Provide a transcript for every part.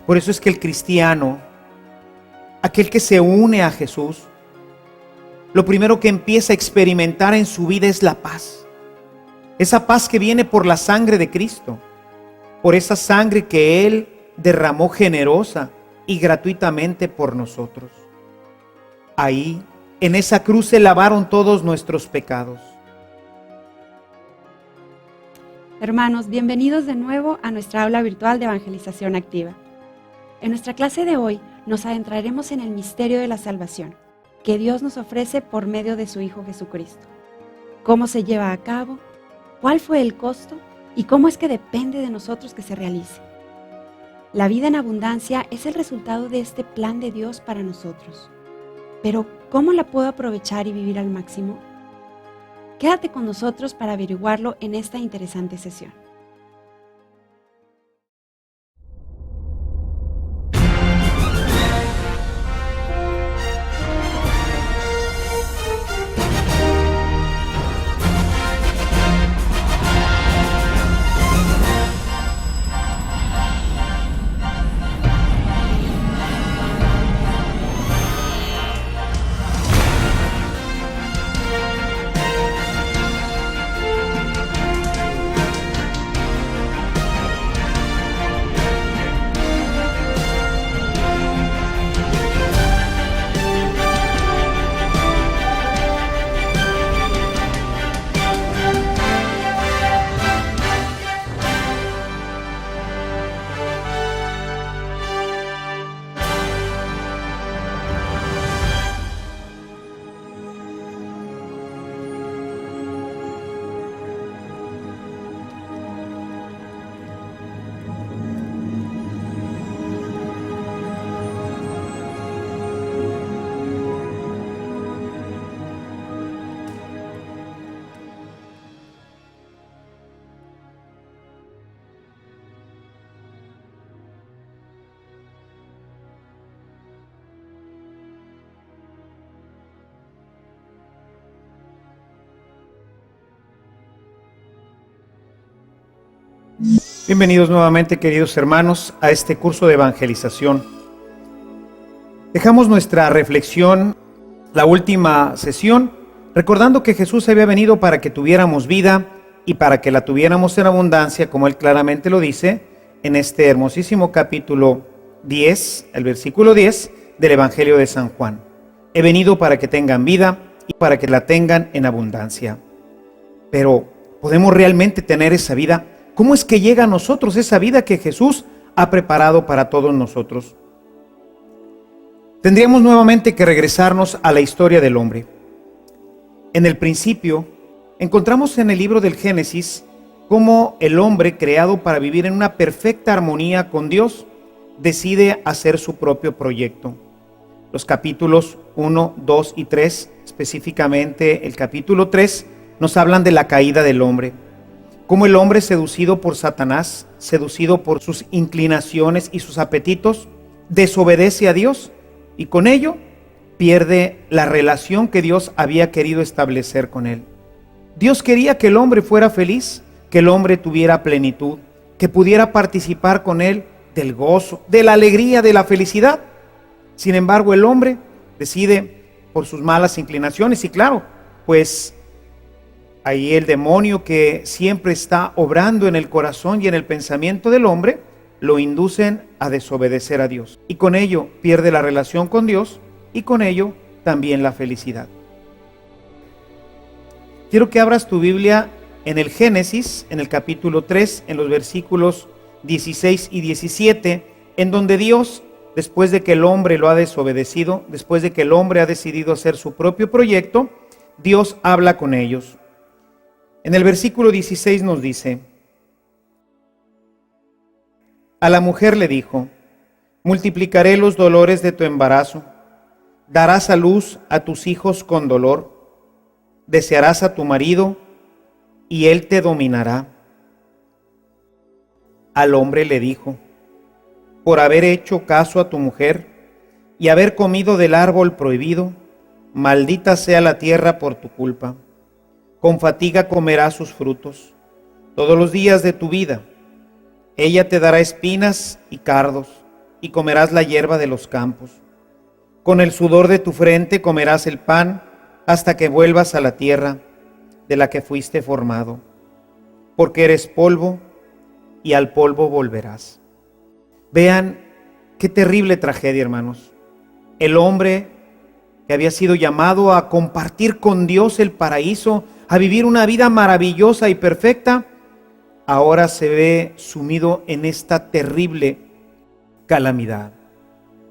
Por eso es que el cristiano, aquel que se une a Jesús, lo primero que empieza a experimentar en su vida es la paz. Esa paz que viene por la sangre de Cristo, por esa sangre que Él derramó generosa y gratuitamente por nosotros. Ahí, en esa cruz se lavaron todos nuestros pecados. Hermanos, bienvenidos de nuevo a nuestra aula virtual de evangelización activa. En nuestra clase de hoy nos adentraremos en el misterio de la salvación que Dios nos ofrece por medio de su Hijo Jesucristo. ¿Cómo se lleva a cabo? ¿Cuál fue el costo? ¿Y cómo es que depende de nosotros que se realice? La vida en abundancia es el resultado de este plan de Dios para nosotros. Pero, ¿cómo la puedo aprovechar y vivir al máximo? Quédate con nosotros para averiguarlo en esta interesante sesión. Bienvenidos nuevamente, queridos hermanos, a este curso de evangelización. Dejamos nuestra reflexión, la última sesión, recordando que Jesús había venido para que tuviéramos vida y para que la tuviéramos en abundancia, como Él claramente lo dice en este hermosísimo capítulo 10, el versículo 10 del Evangelio de San Juan. He venido para que tengan vida y para que la tengan en abundancia. Pero, ¿podemos realmente tener esa vida? ¿Cómo es que llega a nosotros esa vida que Jesús ha preparado para todos nosotros? Tendríamos nuevamente que regresarnos a la historia del hombre. En el principio, encontramos en el libro del Génesis cómo el hombre, creado para vivir en una perfecta armonía con Dios, decide hacer su propio proyecto. Los capítulos 1, 2 y 3, específicamente el capítulo 3, nos hablan de la caída del hombre. Cómo el hombre, seducido por Satanás, seducido por sus inclinaciones y sus apetitos, desobedece a Dios y con ello pierde la relación que Dios había querido establecer con él. Dios quería que el hombre fuera feliz, que el hombre tuviera plenitud, que pudiera participar con él del gozo, de la alegría, de la felicidad. Sin embargo, el hombre decide por sus malas inclinaciones y claro, pues ahí el demonio, que siempre está obrando en el corazón y en el pensamiento del hombre, lo inducen a desobedecer a Dios. Y con ello pierde la relación con Dios y con ello también la felicidad. Quiero que abras tu Biblia en el Génesis, en el capítulo 3, en los versículos 16 y 17, en donde Dios, después de que el hombre lo ha desobedecido, después de que el hombre ha decidido hacer su propio proyecto, Dios habla con ellos. En el versículo 16 nos dice: a la mujer le dijo: multiplicaré los dolores de tu embarazo, darás a luz a tus hijos con dolor, desearás a tu marido y él te dominará. Al hombre le dijo: por haber hecho caso a tu mujer y haber comido del árbol prohibido, maldita sea la tierra por tu culpa. Con fatiga comerás sus frutos todos los días de tu vida. Ella te dará espinas y cardos, y comerás la hierba de los campos. Con el sudor de tu frente comerás el pan hasta que vuelvas a la tierra de la que fuiste formado, porque eres polvo y al polvo volverás. Vean qué terrible tragedia, hermanos. El hombre que había sido llamado a compartir con Dios el paraíso, a vivir una vida maravillosa y perfecta, ahora se ve sumido en esta terrible calamidad.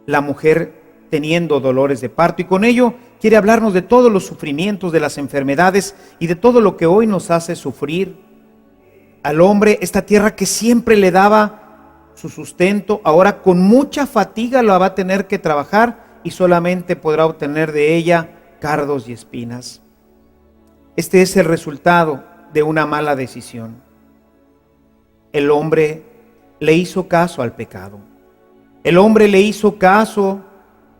La mujer teniendo dolores de parto, y con ello quiere hablarnos de todos los sufrimientos, de las enfermedades y de todo lo que hoy nos hace sufrir. Al hombre, esta tierra que siempre le daba su sustento, ahora con mucha fatiga la va a tener que trabajar y solamente podrá obtener de ella cardos y espinas. Este es el resultado de una mala decisión. El hombre le hizo caso al pecado. El hombre le hizo caso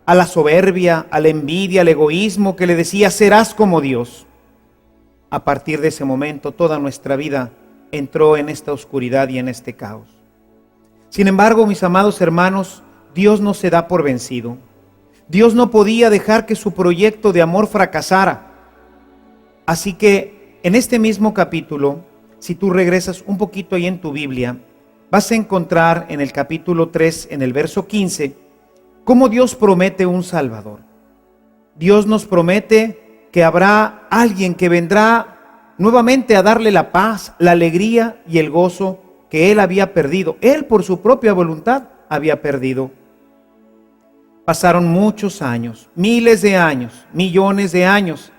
a la soberbia, a la envidia, al egoísmo que le decía, serás como Dios. A partir de ese momento, toda nuestra vida entró en esta oscuridad y en este caos. Sin embargo, mis amados hermanos, Dios no se da por vencido. Dios no podía dejar que su proyecto de amor fracasara. Así que en este mismo capítulo, si tú regresas un poquito ahí en tu Biblia, vas a encontrar en el capítulo 3, en el verso 15, cómo Dios promete un Salvador. Dios nos promete que habrá alguien que vendrá nuevamente a darle la paz, la alegría y el gozo que él había perdido. Él por su propia voluntad había perdido. Pasaron muchos años, miles de años, millones de años,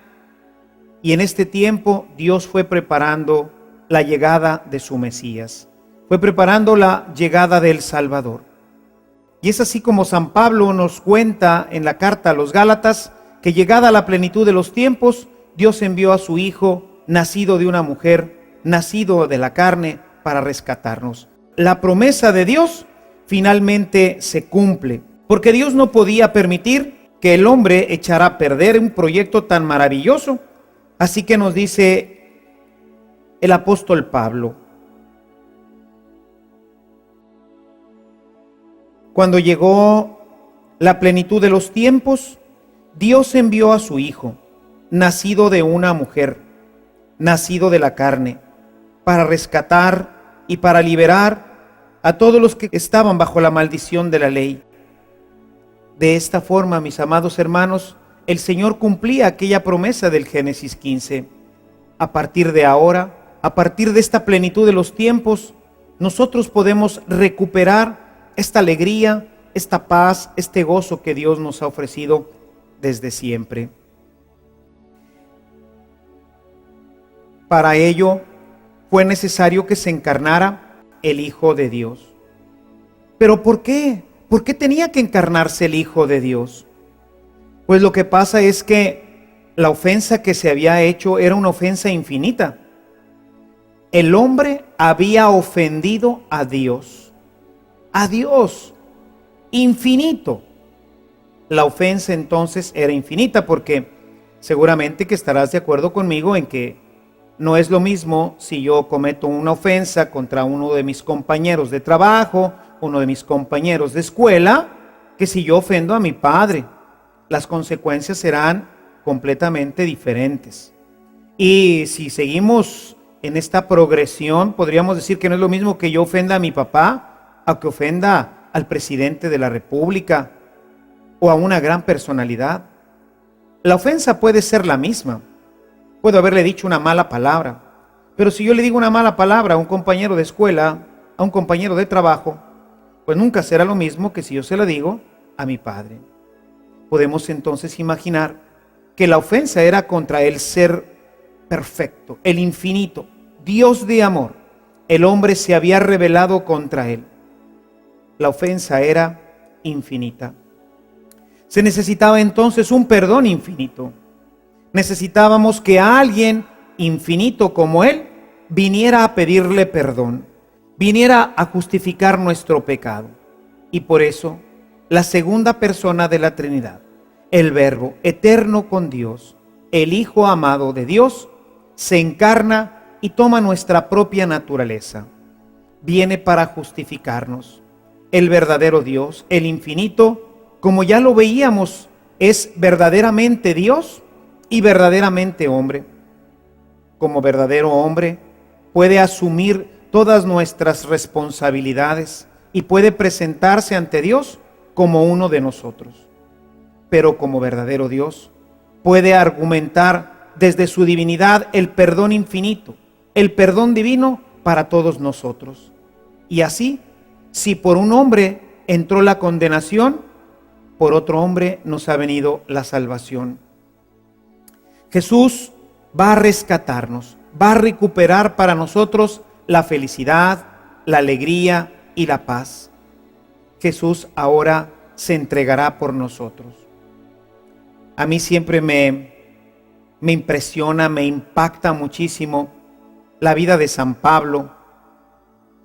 y en este tiempo Dios fue preparando la llegada de su Mesías, fue preparando la llegada del Salvador. Y es así como San Pablo nos cuenta en la carta a los Gálatas que llegada la plenitud de los tiempos, Dios envió a su Hijo, nacido de una mujer, nacido de la carne, para rescatarnos. La promesa de Dios finalmente se cumple, porque Dios no podía permitir que el hombre echara a perder un proyecto tan maravilloso. Así que nos dice el apóstol Pablo: cuando llegó la plenitud de los tiempos, Dios envió a su Hijo, nacido de una mujer, nacido de la carne, para rescatar y para liberar a todos los que estaban bajo la maldición de la ley. De esta forma, mis amados hermanos, el Señor cumplía aquella promesa del Génesis 15. A partir de ahora, a partir de esta plenitud de los tiempos, nosotros podemos recuperar esta alegría, esta paz, este gozo que Dios nos ha ofrecido desde siempre. Para ello fue necesario que se encarnara el Hijo de Dios. ¿Pero por qué? ¿Por qué tenía que encarnarse el Hijo de Dios? Pues lo que pasa es que la ofensa que se había hecho era una ofensa infinita. El hombre había ofendido a Dios infinito. La ofensa entonces era infinita, porque seguramente que estarás de acuerdo conmigo en que no es lo mismo si yo cometo una ofensa contra uno de mis compañeros de trabajo, uno de mis compañeros de escuela, que si yo ofendo a mi padre. Las consecuencias serán completamente diferentes. Y si seguimos en esta progresión, podríamos decir que no es lo mismo que yo ofenda a mi papá, a que ofenda al presidente de la República o a una gran personalidad. La ofensa puede ser la misma. Puedo haberle dicho una mala palabra, pero si yo le digo una mala palabra a un compañero de escuela, a un compañero de trabajo, pues nunca será lo mismo que si yo se la digo a mi padre. Podemos entonces imaginar que la ofensa era contra el ser perfecto, el infinito, Dios de amor. El hombre se había rebelado contra él. La ofensa era infinita. Se necesitaba entonces un perdón infinito. Necesitábamos que alguien infinito como Él viniera a pedirle perdón, viniera a justificar nuestro pecado. Y por eso, la segunda persona de la Trinidad, el Verbo eterno con Dios, el Hijo amado de Dios, se encarna y toma nuestra propia naturaleza. Viene para justificarnos. el verdadero Dios, el infinito, como ya lo veíamos, es verdaderamente Dios y verdaderamente hombre. Como verdadero hombre, puede asumir todas nuestras responsabilidades y puede presentarse ante Dios como uno de nosotros. Pero como verdadero Dios, puede argumentar desde su divinidad el perdón infinito, el perdón divino para todos nosotros. Y así, si por un hombre entró la condenación, por otro hombre nos ha venido la salvación. Jesús va a rescatarnos, va a recuperar para nosotros la felicidad, la alegría y la paz. Jesús ahora se entregará por nosotros. A mí siempre me impresiona, me impacta muchísimo la vida de San Pablo.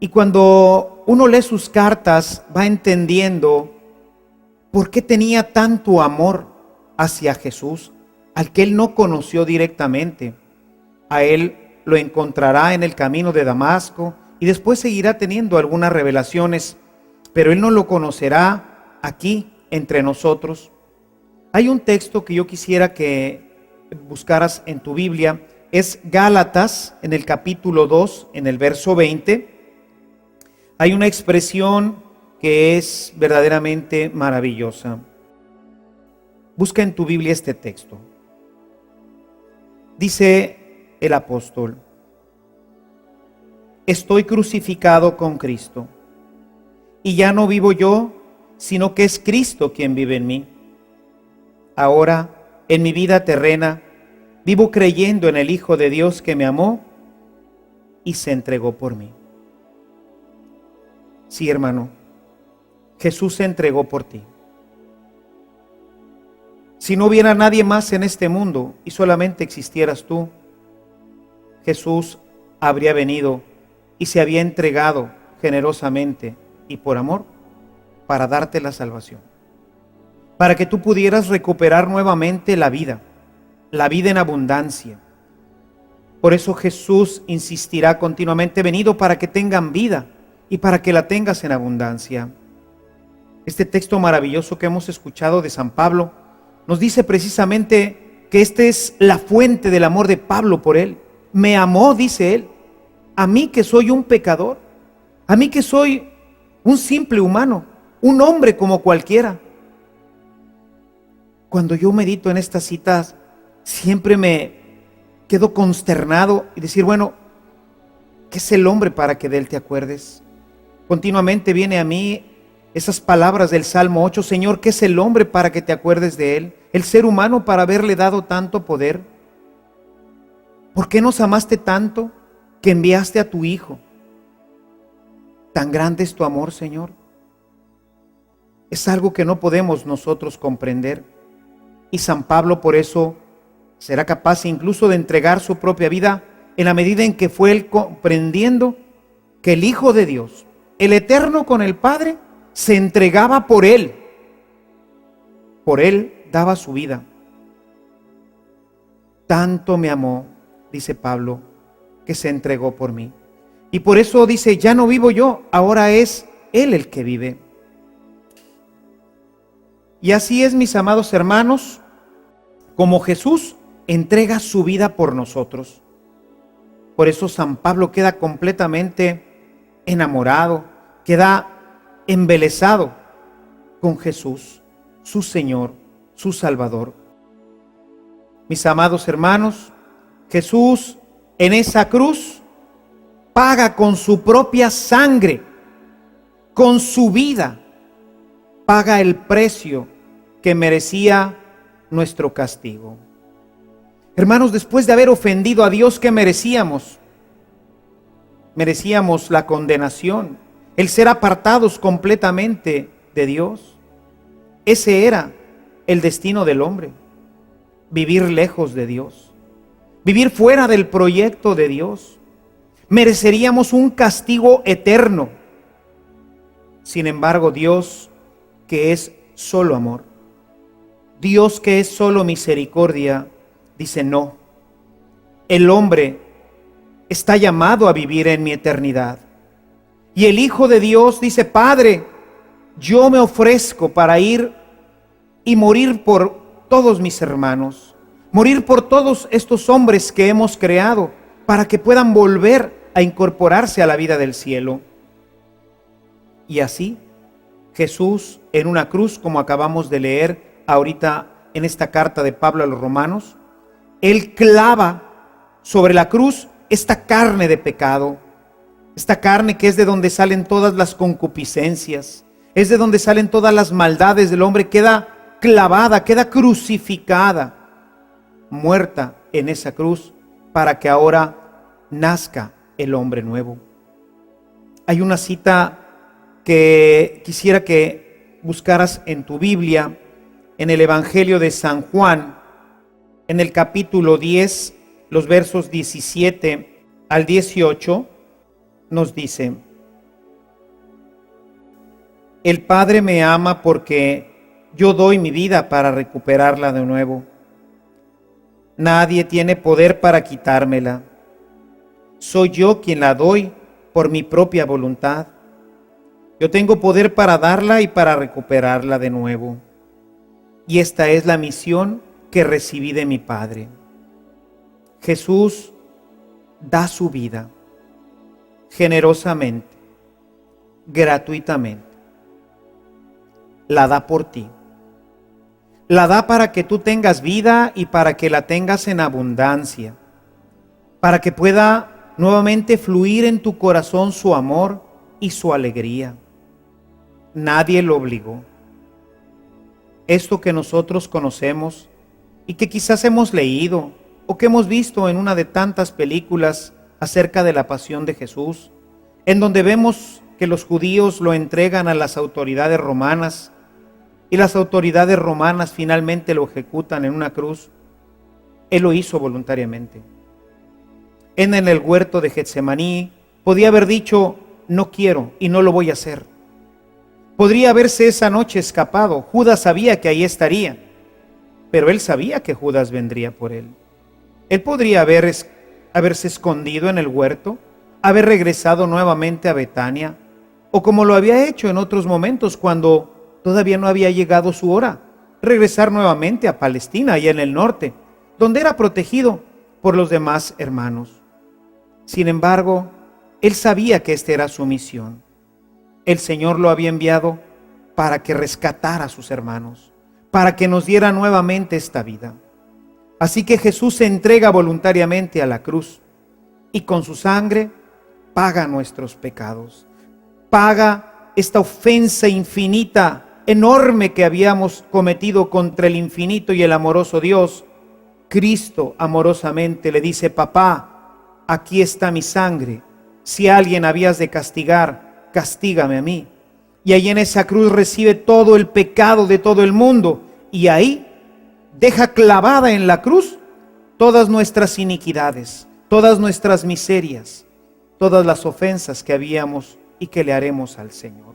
Y cuando uno lee sus cartas, va entendiendo por qué tenía tanto amor hacia Jesús, al que él no conoció directamente. A él lo encontrará en el camino de Damasco y después seguirá teniendo algunas revelaciones, pero él no lo conocerá aquí entre nosotros. Hay un texto que yo quisiera que buscaras en tu Biblia, es Gálatas, en el capítulo 2, en el verso 20. Hay una expresión que es verdaderamente maravillosa. Busca en tu Biblia este texto. Dice el apóstol: estoy crucificado con Cristo, y ya no vivo yo, sino que es Cristo quien vive en mí. Ahora, en mi vida terrena, vivo creyendo en el Hijo de Dios que me amó y se entregó por mí. Sí, hermano, Jesús se entregó por ti. Si no hubiera nadie más en este mundo y solamente existieras tú, Jesús habría venido y se había entregado generosamente y por amor para darte la salvación, para que tú pudieras recuperar nuevamente la vida en abundancia. Por eso Jesús insistirá continuamente: venido para que tengan vida y para que la tengas en abundancia. Este texto maravilloso que hemos escuchado de San Pablo nos dice precisamente que esta es la fuente del amor de Pablo por él. Me amó, dice él, a mí que soy un pecador, a mí que soy un simple humano, un hombre como cualquiera. Cuando yo medito en estas citas, siempre me quedo consternado y decir, bueno, ¿qué es el hombre para que de él te acuerdes? Continuamente viene a mí esas palabras del Salmo 8, Señor, ¿qué es el hombre para que te acuerdes de él? El ser humano para haberle dado tanto poder. ¿Por qué nos amaste tanto que enviaste a tu Hijo? Tan grande es tu amor, Señor. Es algo que no podemos nosotros comprender. Y San Pablo por eso será capaz incluso de entregar su propia vida en la medida en que fue él comprendiendo que el Hijo de Dios, el Eterno con el Padre, se entregaba por él. Por él daba su vida. Tanto me amó, dice Pablo, que se entregó por mí. Y por eso dice, ya no vivo yo, ahora es Él el que vive. Y así es, mis amados hermanos, como Jesús entrega su vida por nosotros. Por eso San Pablo queda completamente enamorado, queda embelesado con Jesús, su Señor, su Salvador. Mis amados hermanos, Jesús en esa cruz paga con su propia sangre, con su vida, paga el precio que merecía nuestro castigo. Hermanos, después de haber ofendido a Dios, ¿qué merecíamos? Merecíamos la condenación, el ser apartados completamente de Dios. Ese era el destino del hombre, vivir lejos de Dios, vivir fuera del proyecto de Dios. Mereceríamos un castigo eterno. Sin embargo, Dios, que es solo amor, Dios que es solo misericordia, dice no. El hombre está llamado a vivir en mi eternidad. Y el Hijo de Dios dice, Padre, yo me ofrezco para ir y morir por todos mis hermanos, morir por todos estos hombres que hemos creado, para que puedan volver a incorporarse a la vida del cielo. Y así, Jesús en una cruz, como acabamos de leer ahorita en esta carta de Pablo a los romanos, Él clava sobre la cruz esta carne de pecado, esta carne que es de donde salen todas las concupiscencias, es de donde salen todas las maldades del hombre, queda clavada, queda crucificada, muerta en esa cruz, para que ahora nazca el hombre nuevo. Hay una cita que quisiera que buscaras en tu Biblia, en el Evangelio de San Juan, en el capítulo 10, los versos 17 al 18, nos dice: el Padre me ama porque yo doy mi vida para recuperarla de nuevo. Nadie tiene poder para quitármela. Soy yo quien la doy por mi propia voluntad. Yo tengo poder para darla y para recuperarla de nuevo. Y esta es la misión que recibí de mi Padre. Jesús da su vida generosamente, gratuitamente. La da por ti. La da para que tú tengas vida y para que la tengas en abundancia, para que pueda nuevamente fluir en tu corazón su amor y su alegría. Nadie lo obligó. Esto que nosotros conocemos y que quizás hemos leído o que hemos visto en una de tantas películas acerca de la pasión de Jesús, en donde vemos que los judíos lo entregan a las autoridades romanas y las autoridades romanas finalmente lo ejecutan en una cruz. Él lo hizo voluntariamente. En el huerto de Getsemaní podía haber dicho: no quiero y no lo voy a hacer. Podría haberse esa noche escapado. Judas sabía que ahí estaría, pero él sabía que Judas vendría por él. Él podría haberse escondido en el huerto, haber regresado nuevamente a Betania, o como lo había hecho en otros momentos cuando todavía no había llegado su hora, regresar nuevamente a Palestina, allá en el norte, donde era protegido por los demás hermanos. Sin embargo, él sabía que esta era su misión. El Señor lo había enviado para que rescatara a sus hermanos, para que nos diera nuevamente esta vida. Así que Jesús se entrega voluntariamente a la cruz y con su sangre paga nuestros pecados, paga esta ofensa infinita, enorme que habíamos cometido contra el infinito y el amoroso Dios. Cristo amorosamente le dice: papá, aquí está mi sangre. Si a alguien habías de castigar, castígame a mí. Y ahí en esa cruz recibe todo el pecado de todo el mundo, y ahí deja clavada en la cruz todas nuestras iniquidades, todas nuestras miserias, todas las ofensas que habíamos y que le haremos al Señor.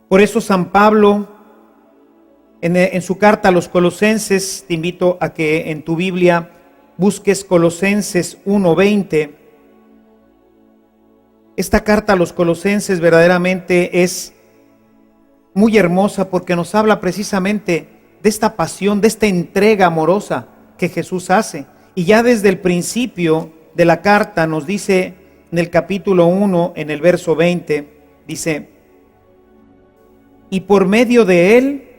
Por eso San Pablo, en su carta a los Colosenses, te invito a que en tu Biblia busques Colosenses 1:20. Esta carta a los Colosenses verdaderamente es muy hermosa porque nos habla precisamente de esta pasión, de esta entrega amorosa que Jesús hace. Y ya desde el principio de la carta nos dice en el capítulo 1, en el verso 20, dice: y por medio de él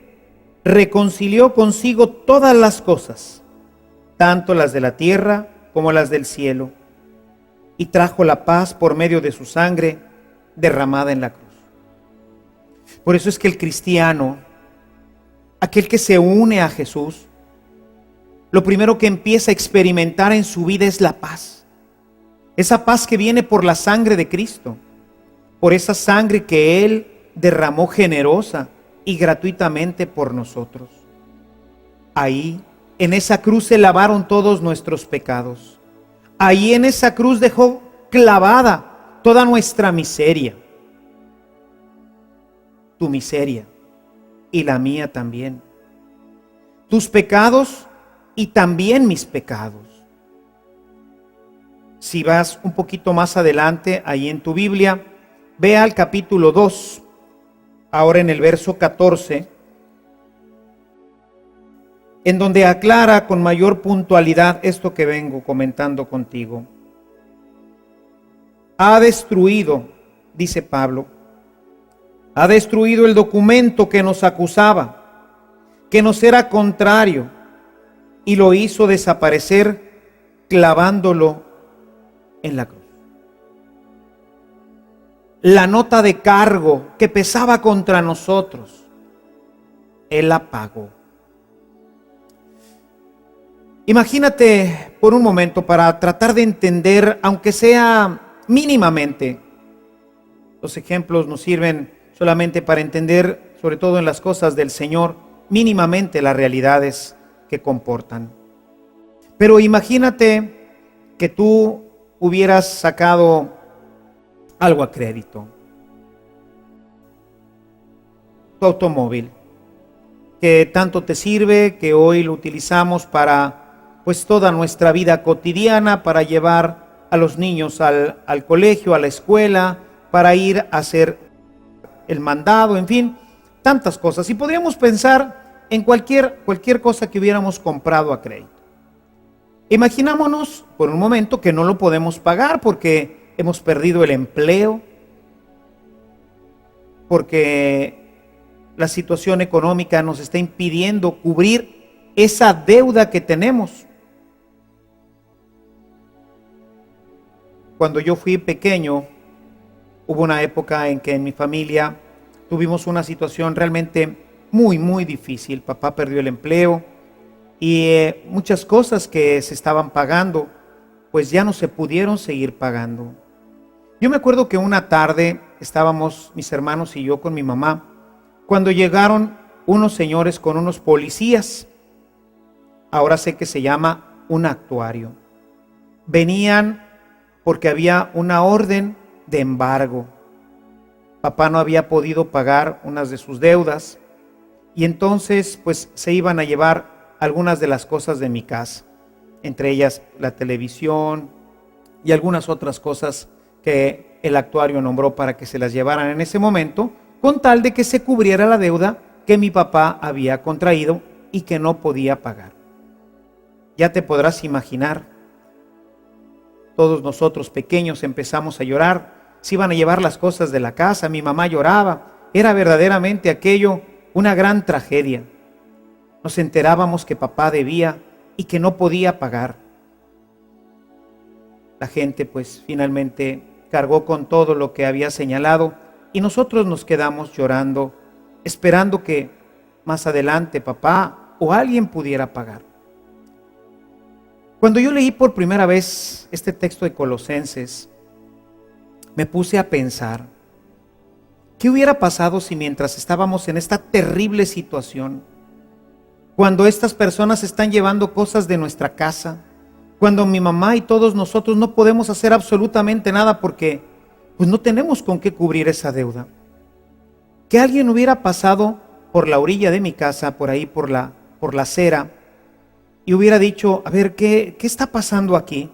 reconcilió consigo todas las cosas, tanto las de la tierra como las del cielo, y trajo la paz por medio de su sangre derramada en la cruz. Por eso es que el cristiano, aquel que se une a Jesús, lo primero que empieza a experimentar en su vida es la paz. Esa paz que viene por la sangre de Cristo, por esa sangre que Él derramó generosa y gratuitamente por nosotros. Ahí, en esa cruz se lavaron todos nuestros pecados. Ahí en esa cruz dejó clavada toda nuestra miseria. Tu miseria y la mía también. Tus pecados y también mis pecados. Si vas un poquito más adelante, ahí en tu Biblia, ve al capítulo 2. ahora en el verso 14, en donde aclara con mayor puntualidad esto que vengo comentando contigo. Ha destruido, dice Pablo, ha destruido el documento que nos acusaba, que nos era contrario, y lo hizo desaparecer clavándolo en la cruz. La nota de cargo que pesaba contra nosotros, Él la pagó. Imagínate por un momento, para tratar de entender, aunque sea mínimamente, los ejemplos nos sirven solamente para entender, sobre todo en las cosas del Señor, mínimamente las realidades que comportan. Pero imagínate que tú hubieras sacado algo a crédito. Tu automóvil, que tanto te sirve, que hoy lo utilizamos para pues toda nuestra vida cotidiana, para llevar a los niños al colegio, a la escuela, para ir a hacer el mandado, en fin, tantas cosas. Y podríamos pensar en cualquier cosa que hubiéramos comprado a crédito. Imaginámonos por un momento que no lo podemos pagar porque hemos perdido el empleo, porque la situación económica nos está impidiendo cubrir esa deuda que tenemos. Cuando yo fui pequeño, hubo una época en que en mi familia tuvimos una situación realmente muy difícil. Papá perdió el empleo y muchas cosas que se estaban pagando, pues ya no se pudieron seguir pagando. Yo me acuerdo que una tarde estábamos mis hermanos y yo con mi mamá, cuando llegaron unos señores con unos policías. Ahora sé que se llama un actuario. Venían porque había una orden de embargo. Papá no había podido pagar unas de sus deudas y entonces pues se iban a llevar algunas de las cosas de mi casa, entre ellas la televisión y algunas otras cosas que el actuario nombró para que se las llevaran en ese momento, con tal de que se cubriera la deuda que mi papá había contraído y que no podía pagar. Ya te podrás imaginar, todos nosotros pequeños empezamos a llorar. Se iban a llevar las cosas de la casa, mi mamá lloraba. Era verdaderamente aquello una gran tragedia. Nos enterábamos que papá debía y que no podía pagar. La gente pues finalmente cargó con todo lo que había señalado y nosotros nos quedamos llorando, esperando que más adelante papá o alguien pudiera pagar. Cuando yo leí por primera vez este texto de Colosenses, me puse a pensar, ¿qué hubiera pasado si mientras estábamos en esta terrible situación, cuando estas personas están llevando cosas de nuestra casa, cuando mi mamá y todos nosotros no podemos hacer absolutamente nada porque pues no tenemos con qué cubrir esa deuda? Que alguien hubiera pasado por la orilla de mi casa, por ahí por la acera, y hubiera dicho, a ver, ¿qué está pasando aquí?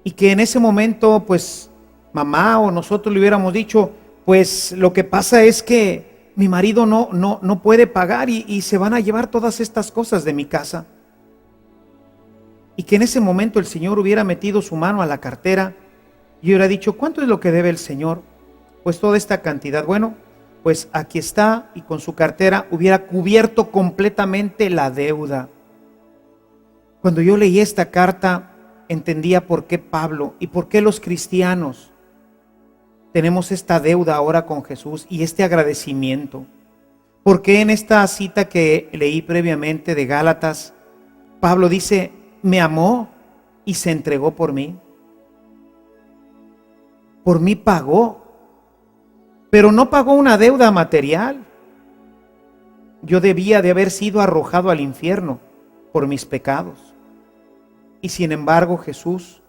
Y que en ese momento, pues, mamá o nosotros le hubiéramos dicho, pues, lo que pasa es que mi marido no puede pagar y se van a llevar todas estas cosas de mi casa. Y que en ese momento el Señor hubiera metido su mano a la cartera y hubiera dicho, ¿cuánto es lo que debe el Señor? Pues toda esta cantidad. Bueno, pues aquí está, y con su cartera hubiera cubierto completamente la deuda. Cuando yo leí esta carta, entendía por qué Pablo y por qué los cristianos tenemos esta deuda ahora con Jesús y este agradecimiento. ¿Por qué en esta cita que leí previamente de Gálatas, Pablo dice, me amó y se entregó por mí? Por mí pagó, pero no pagó una deuda material. Yo debía de haber sido arrojado al infierno por mis pecados. Y sin embargo Jesús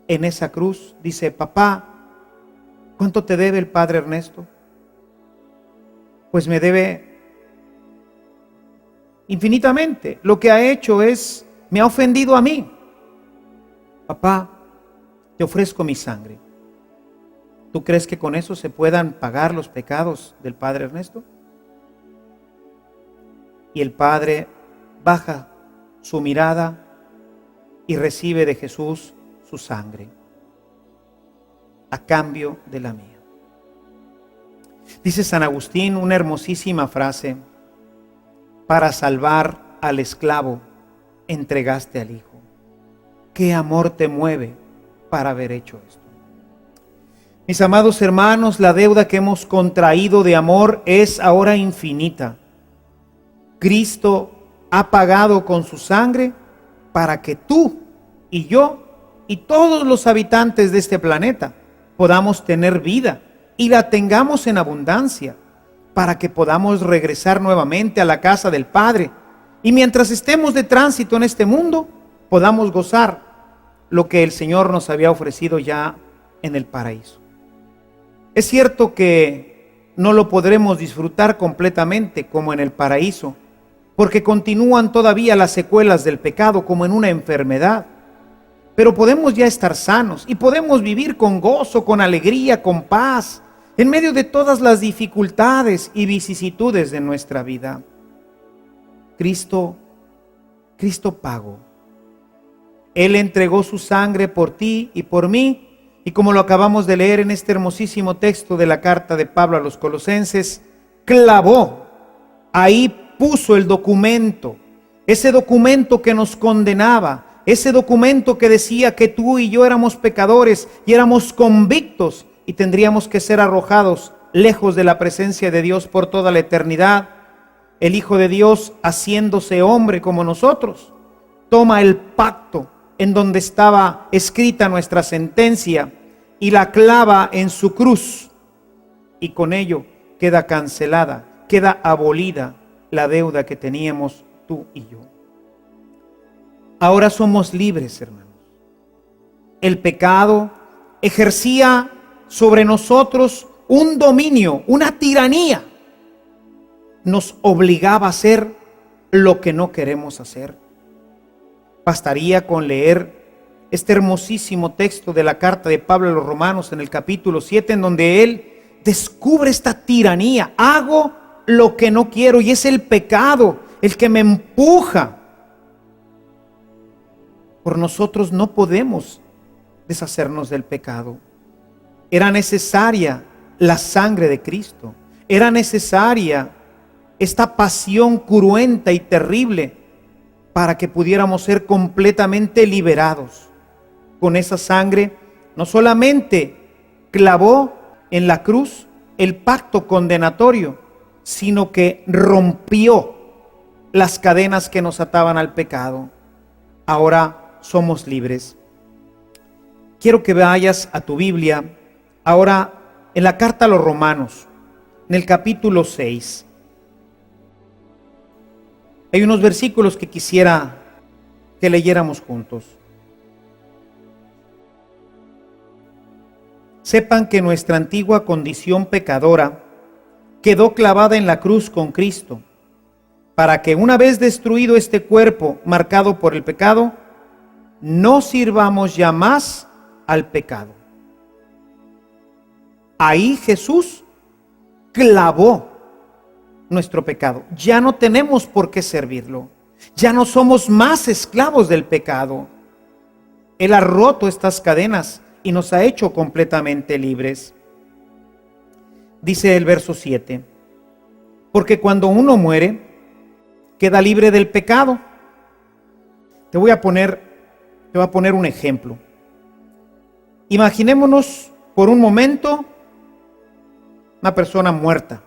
en esa cruz dice, papá, ¿cuánto te debe el padre Ernesto? Pues me debe infinitamente. Lo que ha hecho es, me ha ofendido a mí. Papá, te ofrezco mi sangre. ¿Tú crees que con eso se puedan pagar los pecados del padre Ernesto? Y el padre baja su mirada y recibe de Jesús su sangre a cambio de la mía. Dice San Agustín una hermosísima frase: para salvar al esclavo entregaste al hijo. ¿Qué amor te mueve para haber hecho esto? Mis amados hermanos, la deuda que hemos contraído de amor es ahora infinita. Cristo ha pagado con su sangre para que tú y yo y todos los habitantes de este planeta podamos tener vida y la tengamos en abundancia, para que podamos regresar nuevamente a la casa del Padre y mientras estemos de tránsito en este mundo podamos gozar lo que el Señor nos había ofrecido ya en el paraíso. Es cierto que no lo podremos disfrutar completamente como en el paraíso, porque continúan todavía las secuelas del pecado como en una enfermedad. Pero podemos ya estar sanos y podemos vivir con gozo, con alegría, con paz, en medio de todas las dificultades y vicisitudes de nuestra vida. Cristo pagó. Él entregó su sangre por ti y por mí, y como lo acabamos de leer en este hermosísimo texto de la carta de Pablo a los Colosenses, clavó, ahí puso el documento, ese documento que nos condenaba, ese documento que decía que tú y yo éramos pecadores y éramos convictos y tendríamos que ser arrojados lejos de la presencia de Dios por toda la eternidad. El Hijo de Dios, haciéndose hombre como nosotros, toma el pacto en donde estaba escrita nuestra sentencia y la clava en su cruz, y con ello queda cancelada, queda abolida la deuda que teníamos tú y yo. Ahora somos libres, hermanos. El pecado ejercía sobre nosotros un dominio, una tiranía. Nos obligaba a hacer lo que no queremos hacer. Bastaría con leer este hermosísimo texto de la carta de Pablo a los Romanos en el capítulo 7, en donde él descubre esta tiranía. Hago lo que no quiero, y es el pecado el que me empuja. Por nosotros no podemos deshacernos del pecado. Era necesaria la sangre de Cristo. Era necesaria esta pasión cruenta y terrible para que pudiéramos ser completamente liberados. Con esa sangre no solamente clavó en la cruz el pacto condenatorio, sino que rompió las cadenas que nos ataban al pecado. Ahora somos libres. Quiero que vayas a tu Biblia ahora en la carta a los Romanos, en el capítulo 6. Hay unos versículos que quisiera que leyéramos juntos. Sepan que nuestra antigua condición pecadora quedó clavada en la cruz con Cristo, para que una vez destruido este cuerpo marcado por el pecado, no sirvamos ya más al pecado. Ahí Jesús clavó nuestro pecado. Ya no tenemos por qué servirlo. Ya no somos más esclavos del pecado. Él ha roto estas cadenas y nos ha hecho completamente libres. Dice el verso 7: porque cuando uno muere, queda libre del pecado. Te voy a poner un ejemplo. Imaginémonos por un momento una persona muerta.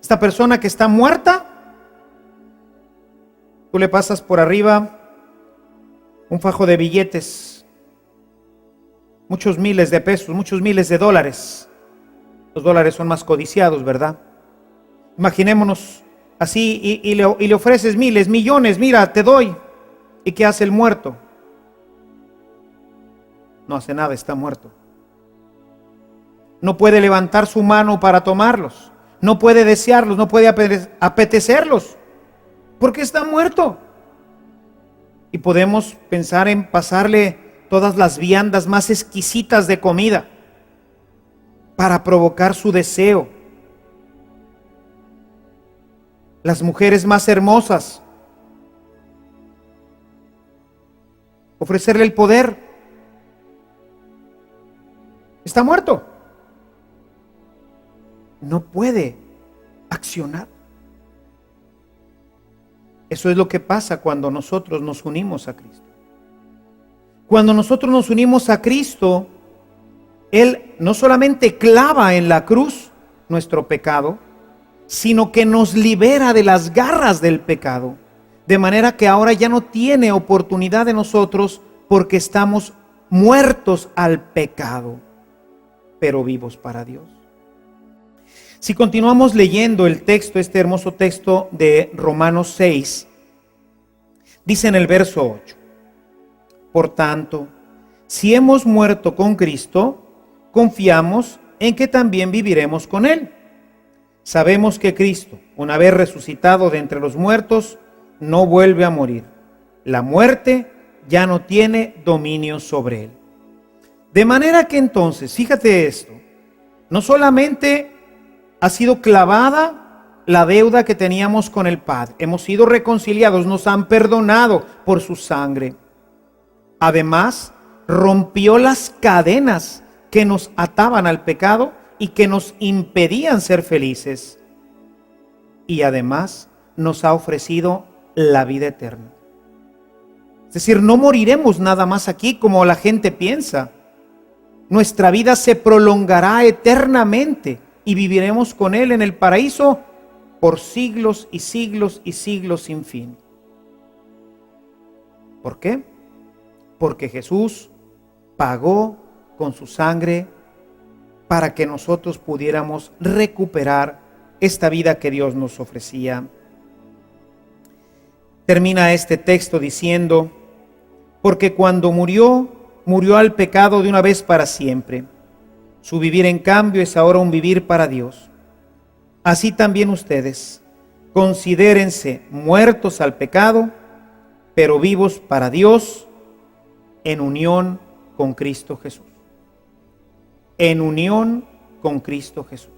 Esta persona que está muerta, tú le pasas por arriba un fajo de billetes, muchos miles de pesos, muchos miles de dólares. Los dólares son más codiciados, ¿verdad? Imaginémonos así y le ofreces miles, millones, mira, te doy. ¿Y qué hace el muerto? No hace nada, está muerto. No puede levantar su mano para tomarlos. No puede desearlos, no puede apetecerlos, porque está muerto. Y podemos pensar en pasarle todas las viandas más exquisitas de comida para provocar su deseo. Las mujeres más hermosas, ofrecerle el poder. Está muerto. No puede accionar. Eso es lo que pasa cuando nosotros nos unimos a Cristo. Cuando nosotros nos unimos a Cristo, Él no solamente clava en la cruz nuestro pecado, sino que nos libera de las garras del pecado, de manera que ahora ya no tiene oportunidad de nosotros porque estamos muertos al pecado, pero vivos para Dios. Si continuamos leyendo el texto, este hermoso texto de Romanos 6, dice en el verso 8, por tanto, si hemos muerto con Cristo, confiamos en que también viviremos con Él. Sabemos que Cristo, una vez resucitado de entre los muertos, no vuelve a morir. La muerte ya no tiene dominio sobre Él. De manera que entonces, fíjate esto, no solamente ha sido clavada la deuda que teníamos con el Padre, hemos sido reconciliados, nos han perdonado por su sangre. Además, rompió las cadenas que nos ataban al pecado y que nos impedían ser felices. Y además nos ha ofrecido la vida eterna. Es decir, no moriremos nada más aquí como la gente piensa. Nuestra vida se prolongará eternamente y viviremos con Él en el paraíso por siglos y siglos y siglos sin fin. ¿Por qué? Porque Jesús pagó con su sangre para que nosotros pudiéramos recuperar esta vida que Dios nos ofrecía. Termina este texto diciendo, porque cuando murió, murió al pecado de una vez para siempre. Su vivir, en cambio, es ahora un vivir para Dios. Así también ustedes, considérense muertos al pecado, pero vivos para Dios, en unión con Cristo Jesús. En unión con Cristo Jesús.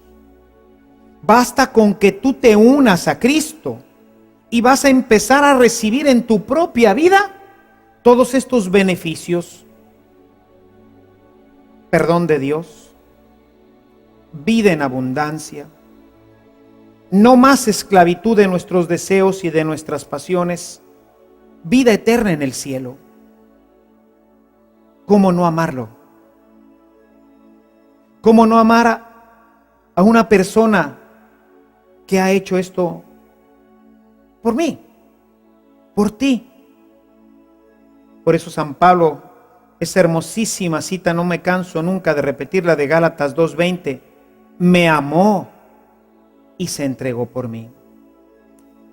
Basta con que tú te unas a Cristo y vas a empezar a recibir en tu propia vida todos estos beneficios. Perdón de Dios, vida en abundancia, no más esclavitud de nuestros deseos y de nuestras pasiones, vida eterna en el cielo. ¿Cómo no amarlo? ¿Cómo no amar a una persona que ha hecho esto por mí, por ti? Por eso San Pablo, esa hermosísima cita, no me canso nunca de repetirla, de Gálatas 2:20, me amó y se entregó por mí.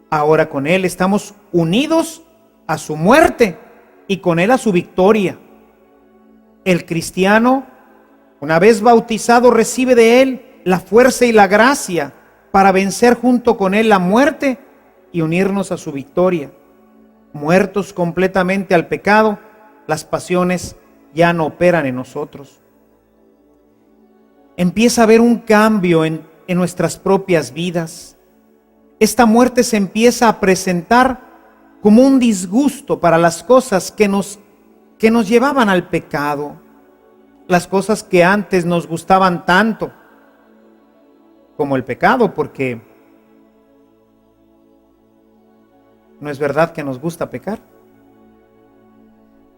Ahora con Él estamos unidos a su muerte y con Él a su victoria. El cristiano, una vez bautizado, recibe de Él la fuerza y la gracia para vencer junto con Él la muerte y unirnos a su victoria. Muertos completamente al pecado, las pasiones ya no operan en nosotros. Empieza a haber un cambio en nuestras propias vidas. Esta muerte se empieza a presentar como un disgusto para las cosas que nos llevaban al pecado, las cosas que antes nos gustaban tanto, como el pecado, porque no es verdad que nos gusta pecar,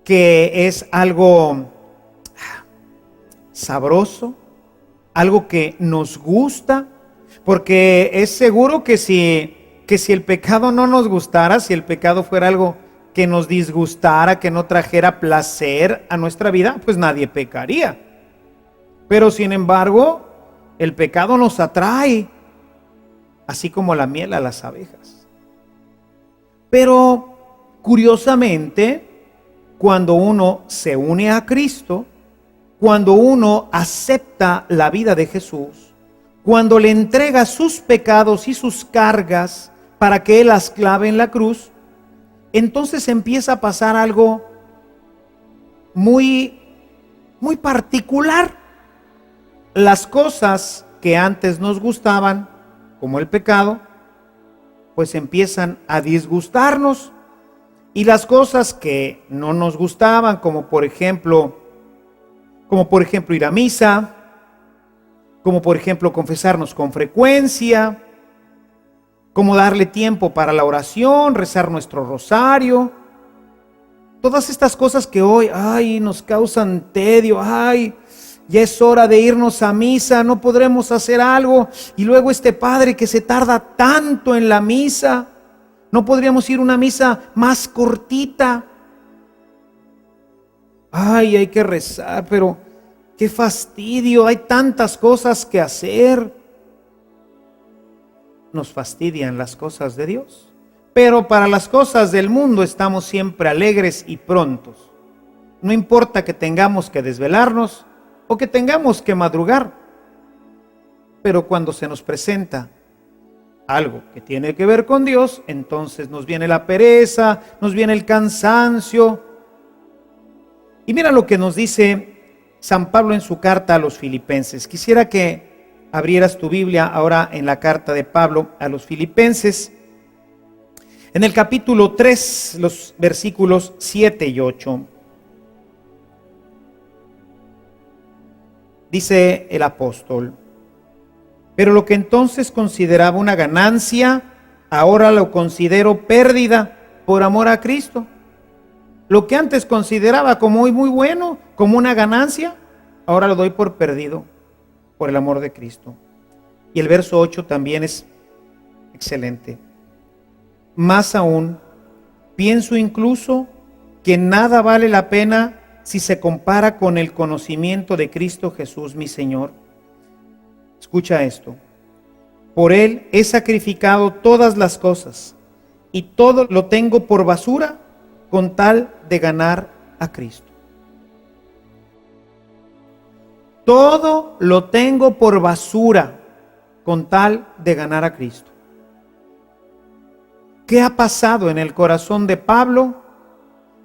que es algo sabroso, algo que nos gusta, porque es seguro que si el pecado no nos gustara, si el pecado fuera algo que nos disgustara, que no trajera placer a nuestra vida, pues nadie pecaría. Pero sin embargo, el pecado nos atrae, así como la miel a las abejas. Pero curiosamente, cuando uno se une a Cristo, cuando uno acepta la vida de Jesús, cuando le entrega sus pecados y sus cargas para que Él las clave en la cruz, entonces empieza a pasar algo muy, muy particular. Las cosas que antes nos gustaban, como el pecado, pues empiezan a disgustarnos. Y las cosas que no nos gustaban, como por ejemplo ir a misa, como por ejemplo confesarnos con frecuencia, como darle tiempo para la oración, rezar nuestro rosario. Todas estas cosas que hoy, nos causan tedio, ya es hora de irnos a misa, no podremos hacer algo. Y luego este padre que se tarda tanto en la misa, no podríamos ir a una misa más cortita. Hay que rezar, pero qué fastidio, hay tantas cosas que hacer. Nos fastidian las cosas de Dios, pero para las cosas del mundo estamos siempre alegres y prontos. No importa que tengamos que desvelarnos o que tengamos que madrugar, pero cuando se nos presenta algo que tiene que ver con Dios, entonces nos viene la pereza, nos viene el cansancio. Y mira lo que nos dice San Pablo en su carta a los Filipenses. Quisiera que abrieras tu Biblia ahora en la carta de Pablo a los Filipenses, en el capítulo 3, los versículos 7 y 8. Dice el apóstol: pero lo que entonces consideraba una ganancia, ahora lo considero pérdida por amor a Cristo. Lo que antes consideraba como muy bueno, como una ganancia, ahora lo doy por perdido por el amor de Cristo. Y el verso 8 también es excelente. Más aún, pienso incluso que nada vale la pena si se compara con el conocimiento de Cristo Jesús mi Señor. Escucha esto: por Él he sacrificado todas las cosas y todo lo tengo por basura con tal de ganar a Cristo. Todo lo tengo por basura con tal de ganar a Cristo. ¿Qué ha pasado en el corazón de Pablo?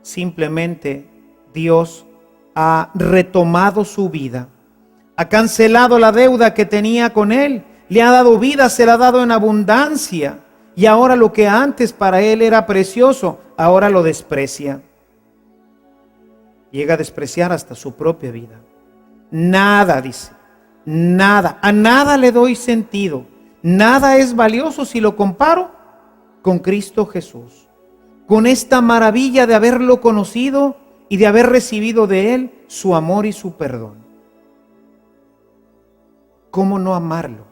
Simplemente Dios ha retomado su vida, ha cancelado la deuda que tenía con él, le ha dado vida, se la ha dado en abundancia, y ahora lo que antes para él era precioso, ahora lo desprecia. Llega a despreciar hasta su propia vida. Nada, dice, nada, a nada le doy sentido, nada es valioso si lo comparo con Cristo Jesús, con esta maravilla de haberlo conocido y de haber recibido de Él su amor y su perdón. ¿Cómo no amarlo?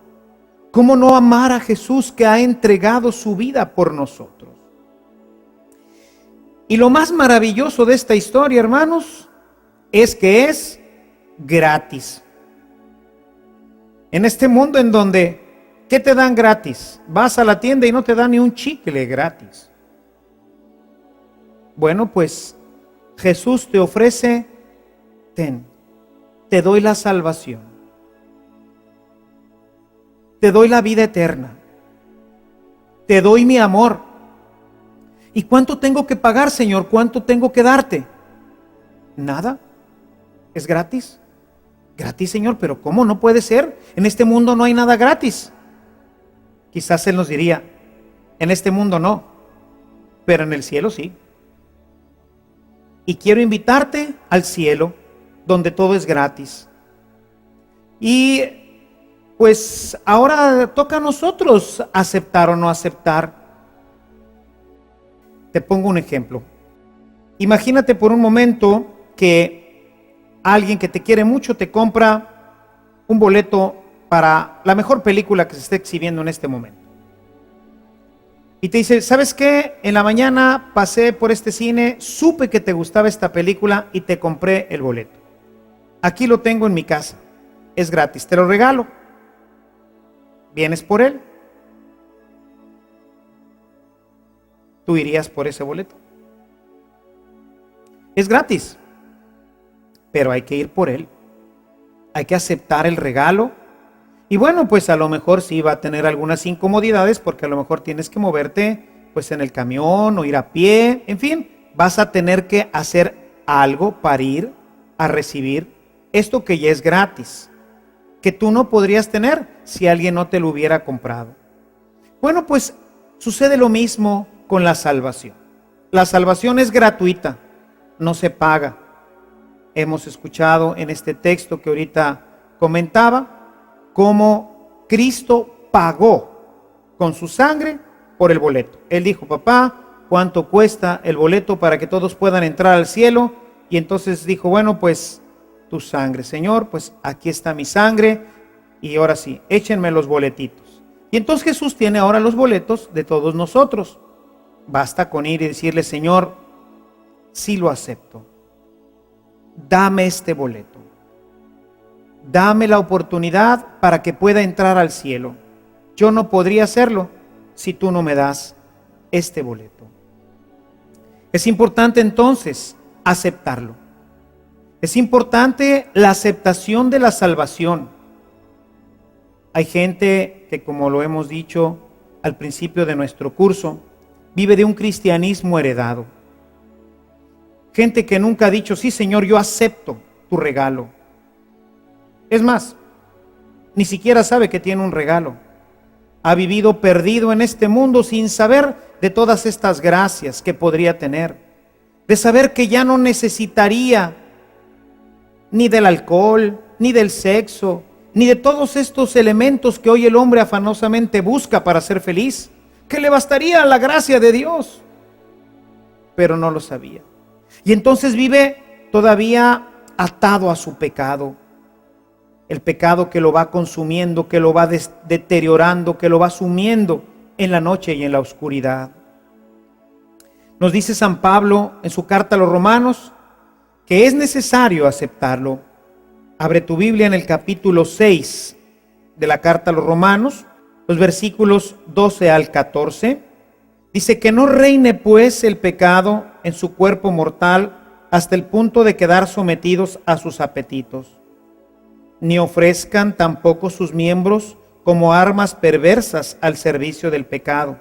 ¿Cómo no amar a Jesús que ha entregado su vida por nosotros? Y lo más maravilloso de esta historia, hermanos, es que es gratis. En este mundo en donde, ¿qué te dan gratis? Vas a la tienda y no te dan ni un chicle gratis. Bueno, pues Jesús te ofrece: te doy la salvación, te doy la vida eterna, te doy mi amor. ¿Y cuánto tengo que pagar, Señor? ¿Cuánto tengo que darte? Nada, es gratis. Gratis, Señor, pero ¿cómo? No puede ser. En este mundo no hay nada gratis. Quizás Él nos diría: en este mundo no, pero en el cielo sí. Y quiero invitarte al cielo, donde todo es gratis. Y pues ahora toca a nosotros aceptar o no aceptar. Te pongo un ejemplo. Imagínate por un momento que alguien que te quiere mucho te compra un boleto para la mejor película que se esté exhibiendo en este momento. Y te dice: ¿sabes qué? En la mañana pasé por este cine, supe que te gustaba esta película y te compré el boleto. Aquí lo tengo en mi casa, es gratis, te lo regalo. ¿Vienes por él? ¿Tú irías por ese boleto? Es gratis, pero hay que ir por él. Hay que aceptar el regalo. Y bueno, pues a lo mejor sí va a tener algunas incomodidades, porque a lo mejor tienes que moverte pues en el camión o ir a pie. En fin, vas a tener que hacer algo para ir a recibir esto que ya es gratis, que tú no podrías tener si alguien no te lo hubiera comprado. Bueno, pues sucede lo mismo con la salvación. La salvación es gratuita, no se paga. Hemos escuchado en este texto que ahorita comentaba cómo Cristo pagó con su sangre por el boleto. Él dijo: papá, ¿cuánto cuesta el boleto para que todos puedan entrar al cielo? Y entonces dijo: bueno, pues tu sangre, Señor, pues aquí está mi sangre, y ahora sí, échenme los boletitos. Y entonces Jesús tiene ahora los boletos de todos nosotros. Basta con ir y decirle: Señor, sí lo acepto, dame este boleto, dame la oportunidad para que pueda entrar al cielo. Yo no podría hacerlo si tú no me das este boleto. Es importante entonces aceptarlo. Es importante la aceptación de la salvación. Hay gente que, como lo hemos dicho al principio de nuestro curso, vive de un cristianismo heredado. Gente que nunca ha dicho: sí, Señor, yo acepto tu regalo. Es más, ni siquiera sabe que tiene un regalo. Ha vivido perdido en este mundo sin saber de todas estas gracias que podría tener, de saber que ya no necesitaría ni del alcohol, ni del sexo, ni de todos estos elementos que hoy el hombre afanosamente busca para ser feliz, que le bastaría la gracia de Dios. Pero no lo sabía. Y entonces vive todavía atado a su pecado. El pecado que lo va consumiendo, que lo va deteriorando, que lo va sumiendo en la noche y en la oscuridad. Nos dice San Pablo en su carta a los Romanos que es necesario aceptarlo. Abre tu Biblia en el capítulo 6 de la carta a los Romanos, los versículos 12 al 14. Dice: que no reine pues el pecado en su cuerpo mortal hasta el punto de quedar sometidos a sus apetitos, ni ofrezcan tampoco sus miembros como armas perversas al servicio del pecado,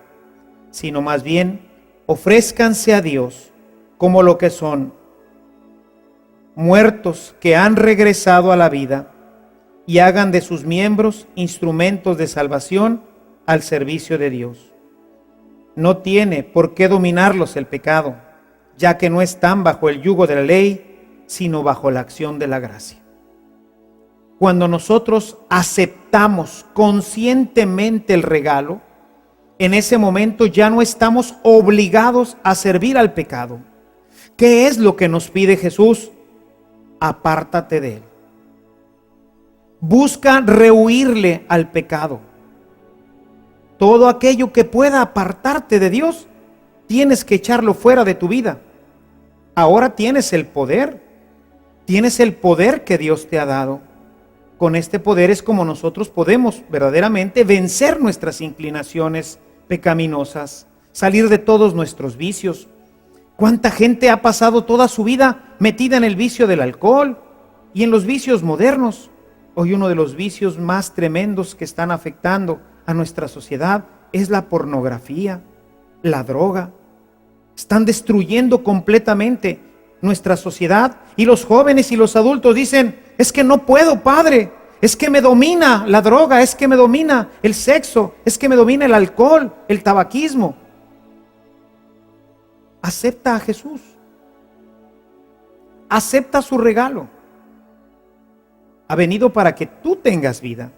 sino más bien ofrézcanse a Dios como lo que son, muertos que han regresado a la vida, y hagan de sus miembros instrumentos de salvación al servicio de Dios. No tiene por qué dominarlos el pecado, ya que no están bajo el yugo de la ley, sino bajo la acción de la gracia. Cuando nosotros aceptamos conscientemente el regalo, en ese momento ya no estamos obligados a servir al pecado. ¿Qué es lo que nos pide Jesús? Apártate de él. Busca rehuirle al pecado. Todo aquello que pueda apartarte de Dios, tienes que echarlo fuera de tu vida. Ahora tienes el poder que Dios te ha dado. Con este poder es como nosotros podemos verdaderamente vencer nuestras inclinaciones pecaminosas, salir de todos nuestros vicios. ¿Cuánta gente ha pasado toda su vida metida en el vicio del alcohol y en los vicios modernos? Hoy uno de los vicios más tremendos que están afectando a nuestra sociedad es la pornografía, la droga. Están destruyendo completamente nuestra sociedad, y los jóvenes y los adultos dicen: es que no puedo, padre, es que me domina la droga, es que me domina el sexo, es que me domina el alcohol, el tabaquismo. Acepta a Jesús, acepta su regalo. Ha venido para que tú tengas vida,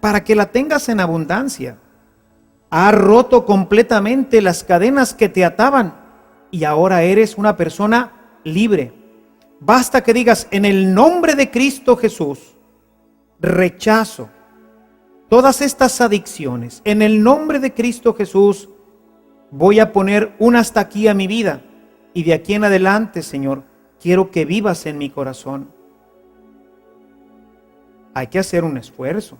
para que la tengas en abundancia. Ha roto completamente las cadenas que te ataban y ahora eres una persona libre. Basta que digas: en el nombre de Cristo Jesús, rechazo todas estas adicciones. En el nombre de Cristo Jesús, voy a poner un hasta aquí a mi vida, y de aquí en adelante, Señor, quiero que vivas en mi corazón. Hay que hacer un esfuerzo,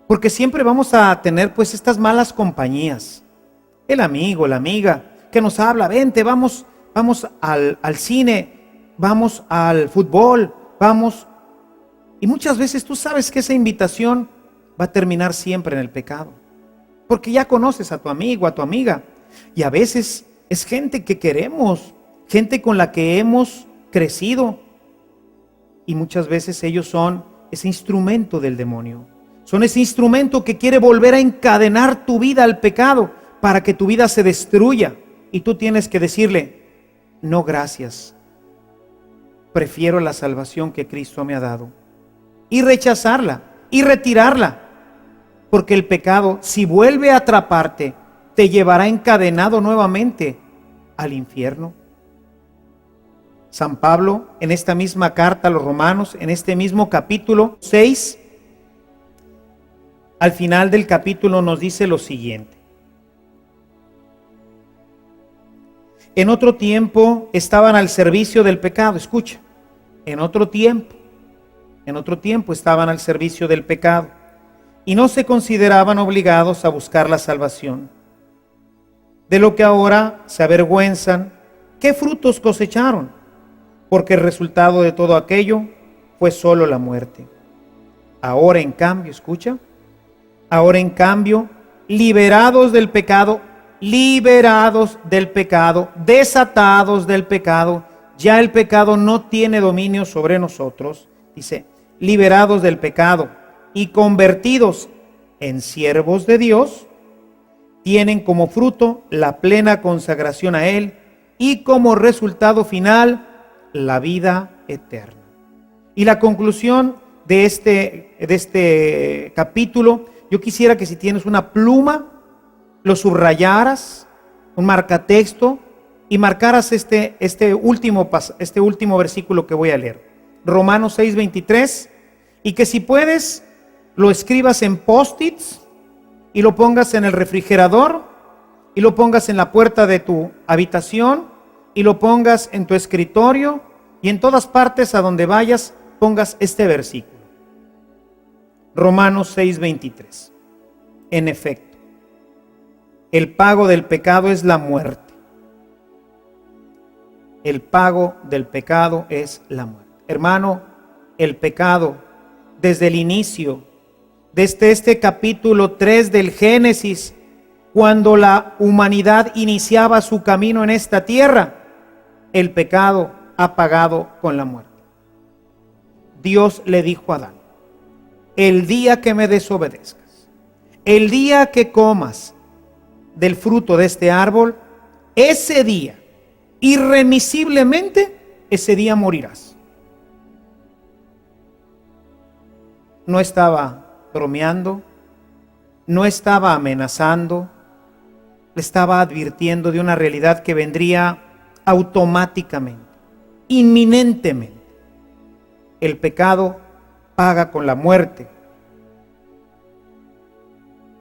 porque siempre vamos a tener pues estas malas compañías. El amigo, la amiga que nos habla: vente, vamos al cine, vamos al fútbol, vamos. Y muchas veces tú sabes que esa invitación va a terminar siempre en el pecado, porque ya conoces a tu amigo, a tu amiga. Y a veces es gente que queremos, gente con la que hemos crecido. Y muchas veces ellos son ese instrumento del demonio. Son ese instrumento que quiere volver a encadenar tu vida al pecado para que tu vida se destruya. Y tú tienes que decirle, no, gracias. Prefiero la salvación que Cristo me ha dado. Y rechazarla y retirarla. Porque el pecado, si vuelve a atraparte, te llevará encadenado nuevamente al infierno. San Pablo, en esta misma carta a los Romanos, en este mismo capítulo 6, al final del capítulo nos dice lo siguiente. En otro tiempo estaban al servicio del pecado. Escucha, en otro tiempo estaban al servicio del pecado y no se consideraban obligados a buscar la salvación. De lo que ahora se avergüenzan, ¿qué frutos cosecharon? Porque el resultado de todo aquello fue solo la muerte. Ahora en cambio, escucha, liberados del pecado, desatados del pecado, ya el pecado no tiene dominio sobre nosotros, dice, liberados del pecado y convertidos en siervos de Dios, tienen como fruto la plena consagración a Él y como resultado final la vida eterna. Y la conclusión de este capítulo, yo quisiera que si tienes una pluma, lo subrayaras, un marcatexto, y marcaras este último versículo que voy a leer. Romanos 6:23, y que si puedes, lo escribas en post-its, y lo pongas en el refrigerador, y lo pongas en la puerta de tu habitación, y lo pongas en tu escritorio, y en todas partes a donde vayas, pongas este versículo. Romanos 6:23. En efecto, el pago del pecado es la muerte. El pago del pecado es la muerte. Hermano, el pecado, desde el inicio, desde este capítulo 3 del Génesis, cuando la humanidad iniciaba su camino en esta tierra, el pecado ha pagado con la muerte. Dios le dijo a Adán, el día que me desobedezcas, el día que comas del fruto de este árbol, ese día, irremisiblemente, ese día morirás. No estaba bromeando, no estaba amenazando, le estaba advirtiendo de una realidad que vendría automáticamente, inminentemente. El pecado paga con la muerte,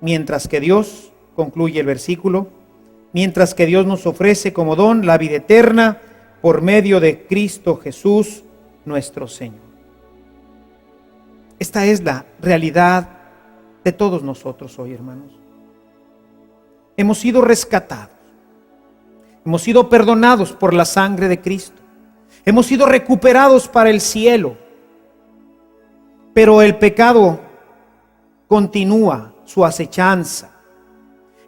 mientras que Dios, concluye el versículo, mientras que Dios nos ofrece como don la vida eterna por medio de Cristo Jesús, nuestro Señor. Esta es la realidad de todos nosotros hoy, hermanos. Hemos sido rescatados, hemos sido perdonados por la sangre de Cristo, hemos sido recuperados para el cielo, pero el pecado continúa su acechanza.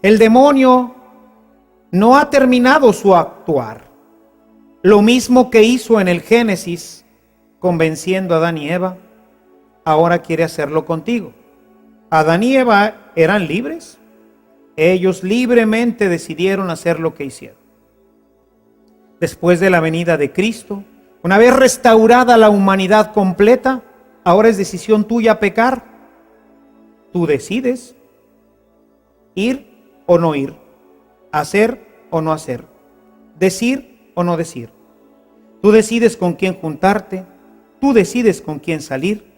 El demonio no ha terminado su actuar. Lo mismo que hizo en el Génesis, convenciendo a Adán y Eva, ahora quiere hacerlo contigo. Adán y Eva eran libres. Ellos libremente decidieron hacer lo que hicieron. Después de la venida de Cristo, una vez restaurada la humanidad completa, ahora es decisión tuya pecar. Tú decides ir o no ir, hacer o no hacer, decir o no decir. Tú decides con quién juntarte, tú decides con quién salir.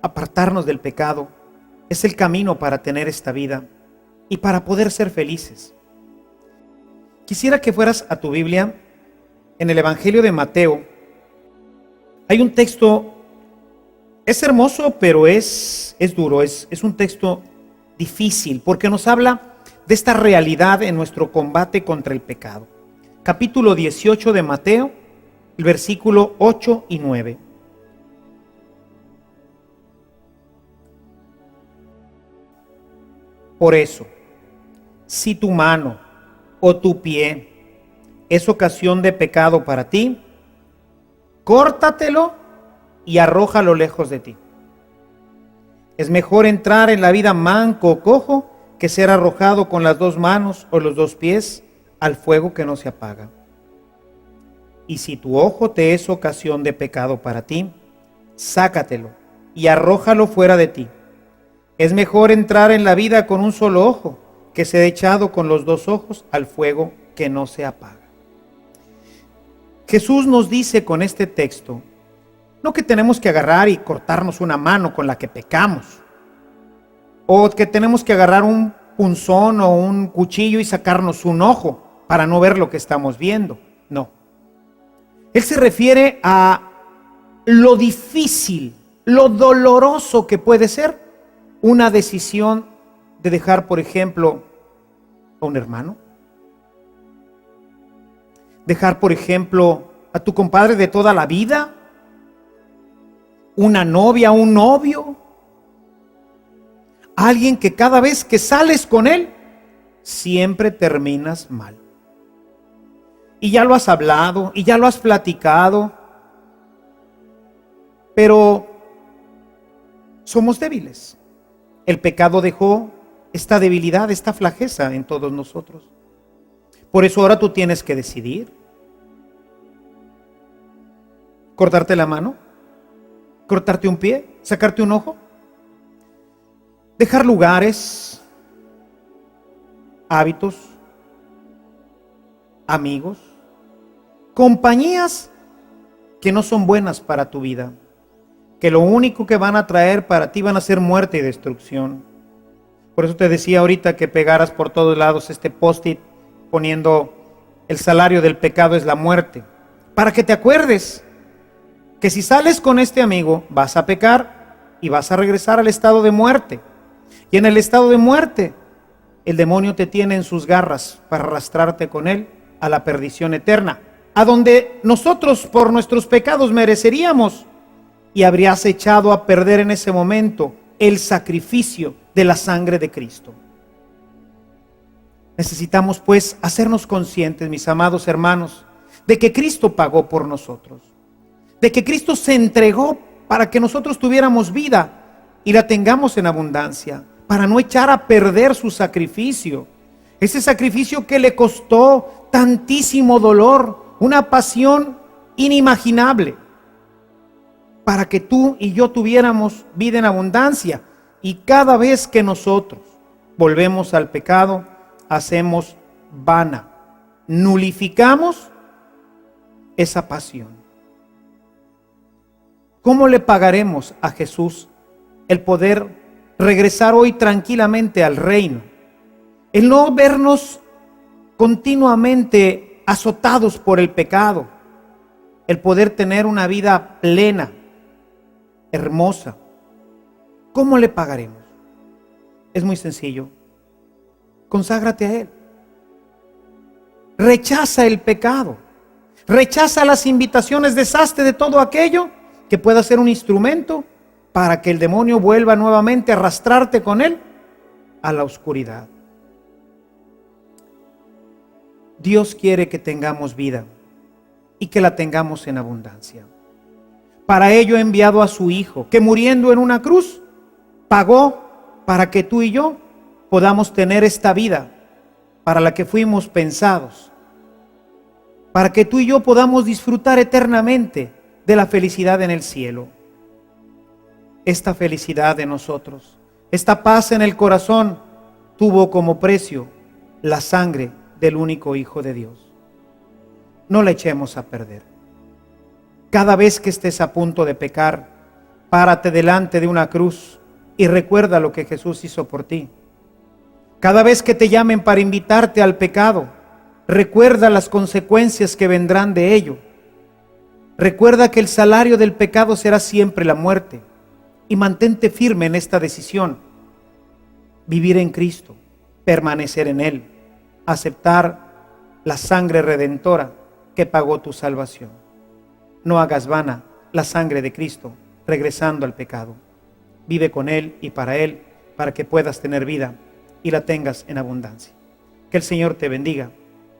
Apartarnos del pecado es el camino para tener esta vida y para poder ser felices. Quisiera que fueras a tu Biblia, en el Evangelio de Mateo. Hay un texto, es hermoso, pero es duro, es un texto difícil, porque nos habla de esta realidad en nuestro combate contra el pecado. Capítulo 18 de Mateo, el versículo 8 y 9. Por eso, si tu mano o tu pie es ocasión de pecado para ti, córtatelo y arrójalo lejos de ti. Es mejor entrar en la vida manco o cojo que ser arrojado con las 2 manos o los 2 pies al fuego que no se apaga. Y si tu ojo te es ocasión de pecado para ti, sácatelo y arrójalo fuera de ti. Es mejor entrar en la vida con un solo ojo que ser echado con los 2 ojos al fuego que no se apaga. Jesús nos dice con este texto, no que tenemos que agarrar y cortarnos una mano con la que pecamos, o que tenemos que agarrar un punzón o un cuchillo y sacarnos un ojo para no ver lo que estamos viendo. No. Él se refiere a lo difícil, lo doloroso que puede ser una decisión de dejar, por ejemplo, a un hermano. Dejar, por ejemplo, a tu compadre de toda la vida, una novia, un novio, alguien que cada vez que sales con él, siempre terminas mal. Y ya lo has hablado, y ya lo has platicado, pero somos débiles. El pecado dejó esta debilidad, esta flaqueza en todos nosotros. Por eso ahora tú tienes que decidir. ¿Cortarte la mano? ¿Cortarte un pie? ¿Sacarte un ojo? ¿Dejar lugares, hábitos, amigos, compañías que no son buenas para tu vida, que lo único que van a traer para ti van a ser muerte y destrucción? Por eso te decía ahorita que pegaras por todos lados este post-it poniendo el salario del pecado es la muerte, para que te acuerdes que si sales con este amigo vas a pecar y vas a regresar al estado de muerte. Y en el estado de muerte el demonio te tiene en sus garras para arrastrarte con él a la perdición eterna, a donde nosotros por nuestros pecados mereceríamos, y habrías echado a perder en ese momento el sacrificio de la sangre de Cristo. Necesitamos pues hacernos conscientes, mis amados hermanos, de que Cristo pagó por nosotros, de que Cristo se entregó para que nosotros tuviéramos vida y la tengamos en abundancia, para no echar a perder su sacrificio, ese sacrificio que le costó tantísimo dolor, una pasión inimaginable, para que tú y yo tuviéramos vida en abundancia. Y cada vez que nosotros volvemos al pecado, hacemos vana, nulificamos esa pasión. ¿Cómo le pagaremos a Jesús el poder regresar hoy tranquilamente al reino? El no vernos continuamente azotados por el pecado, el poder tener una vida plena, hermosa. ¿Cómo le pagaremos? Es muy sencillo. Conságrate a Él. Rechaza el pecado. Rechaza las invitaciones, deshazte de todo aquello que pueda ser un instrumento para que el demonio vuelva nuevamente a arrastrarte con él a la oscuridad. Dios quiere que tengamos vida y que la tengamos en abundancia. Para ello ha enviado a su Hijo, que muriendo en una cruz, pagó para que tú y yo podamos tener esta vida para la que fuimos pensados, para que tú y yo podamos disfrutar eternamente de la felicidad en el cielo. Esta felicidad de nosotros, esta paz en el corazón, tuvo como precio la sangre del único Hijo de Dios. No la echemos a perder. Cada vez que estés a punto de pecar, párate delante de una cruz y recuerda lo que Jesús hizo por ti. Cada vez que te llamen para invitarte al pecado, recuerda las consecuencias que vendrán de ello. Recuerda que el salario del pecado será siempre la muerte, y mantente firme en esta decisión: vivir en Cristo, permanecer en Él, aceptar la sangre redentora que pagó tu salvación. No hagas vana la sangre de Cristo regresando al pecado. Vive con Él y para Él, para que puedas tener vida y la tengas en abundancia. Que el Señor te bendiga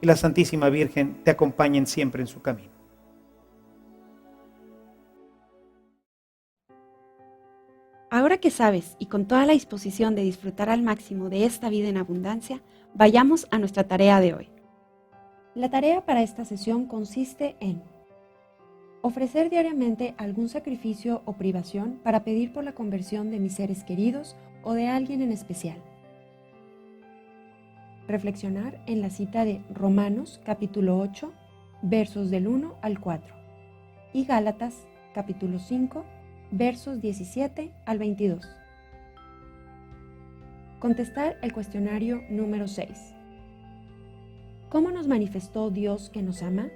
y la Santísima Virgen te acompañen siempre en su camino. Ahora que sabes y con toda la disposición de disfrutar al máximo de esta vida en abundancia, vayamos a nuestra tarea de hoy. La tarea para esta sesión consiste en ofrecer diariamente algún sacrificio o privación para pedir por la conversión de mis seres queridos o de alguien en especial. Reflexionar en la cita de Romanos capítulo 8, versos del 1 al 4 y Gálatas capítulo 5, versos 17 al 22. Contestar el cuestionario número 6. ¿Cómo nos manifestó Dios que nos ama?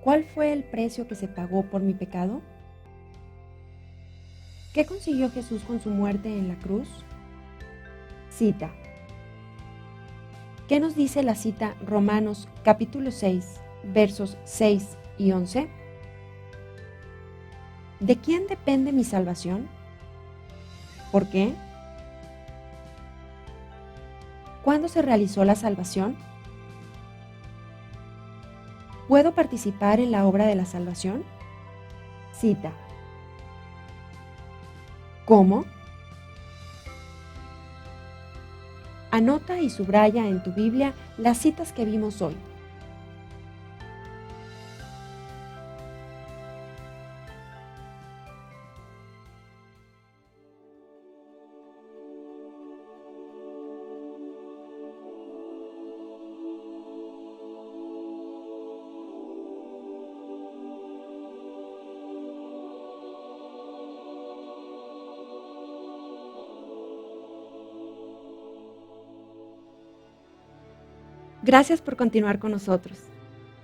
¿Cuál fue el precio que se pagó por mi pecado? ¿Qué consiguió Jesús con su muerte en la cruz? Cita. ¿Qué nos dice la cita Romanos capítulo 6, versos 6 y 11? ¿De quién depende mi salvación? ¿Por qué? ¿Cuándo se realizó la salvación? ¿Puedo participar en la obra de la salvación? Cita. ¿Cómo? Anota y subraya en tu Biblia las citas que vimos hoy. Gracias por continuar con nosotros.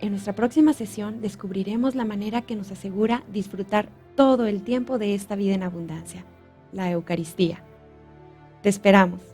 En nuestra próxima sesión descubriremos la manera que nos asegura disfrutar todo el tiempo de esta vida en abundancia, la Eucaristía. Te esperamos.